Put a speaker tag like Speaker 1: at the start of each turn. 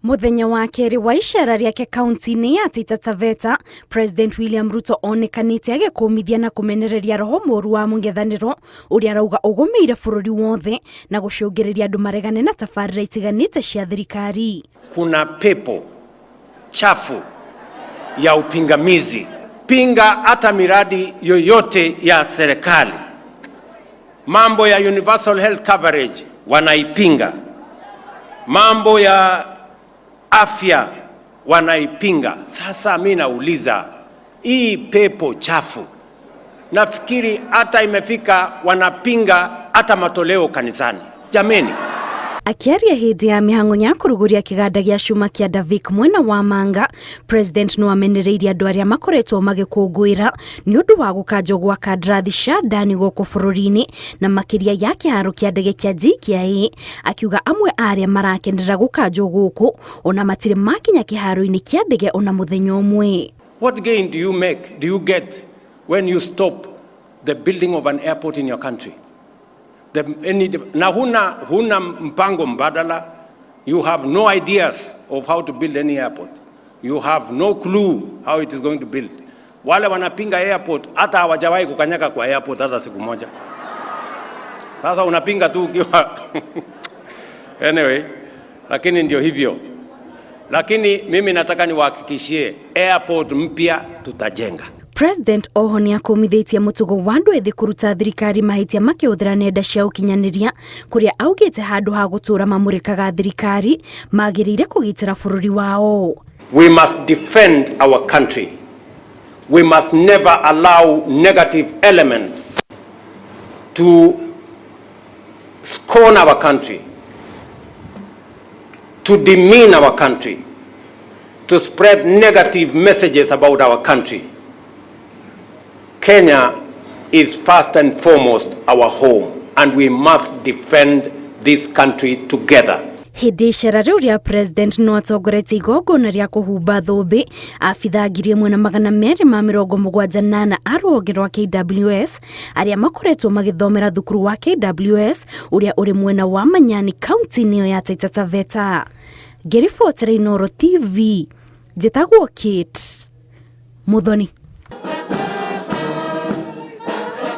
Speaker 1: Muthenya wa keri wa icera riake kaunti-ini ya Taita Taveta, President William Ruto onekanite agĩkũmithia na kũmenereria roho mũru wa mũng'ethanĩro ũrĩa arauga ũgũmĩire bũrũri wothe na gũcũngĩrĩria andũ maregane na tabarĩra itiganĩte cia thirikari.
Speaker 2: Kuna pepo chafu ya upingamizi. Pinga hata miradi yoyote ya serikali. Mambo ya universal health coverage wanaipinga. Mambo ya afya wanaipinga. Sasa mimi nauliza, hii pepo chafu nafikiri hata imefika wanapinga hata matoleo kanisani. Jameni.
Speaker 1: Akiaria hindi ya mihango ya kũrugũria kĩganda gĩa cuma kĩa Davik mwena wa Manga, President no amenereirie andũ arĩa makoretwo magĩkũngũĩra nĩ ũndũ wa gũkanjwo gwa kandarathi cia ndani gũkũ bũrũri-inĩ na makĩria ya kĩharo kĩa ndege kĩa JKIA, akiuga amwe arĩa marakenera gũkanjwo gũkũ ona matirĩ makinya kĩharo-inĩ kĩa ndege ona mũthenya ũmwe.
Speaker 2: What gain do you get when you stop the building of an airport in your country? Na huna mpango mbadala. You have no ideas of how to build any airport. You have no clue how it is going to build. Wale wanapinga airport hata hawajawahi kukanyaka kwa airport hata siku moja. Sasa unapinga tu ukiwa anyway, lakini ndio hivyo. Lakini mimi nataka niwahakikishie airport mpya tutajenga.
Speaker 1: President oho nĩ akũmithĩtie mũtugo wa andũ ethĩ kũruta thirikari mahĩtia makĩhũthĩra nenda cia ũkinyanĩria kũrĩa augĩte handũ ha gũtũũra mamũrĩkaga thirikari magĩrĩire kũgitĩra bũrũri wao.
Speaker 2: We must defend our country. We must never allow negative elements to scorn our country, to demean our country, to spread negative messages about our country. Kenya is first and foremost our home, and we must defend this country together.
Speaker 1: Hindi icera riu ria President no atongoretie igongona ria kũhumba thũmbĩ abitha 278 a rũhonge rwa KWS arĩa makoretwo magĩthomera thukuru wa KWS ũrĩa ũrĩ mwena wa Manyani kaunti-inĩ ya Taita Taveta. Ngĩribotera Inooro TV, njĩtagwo Kate Muthoni.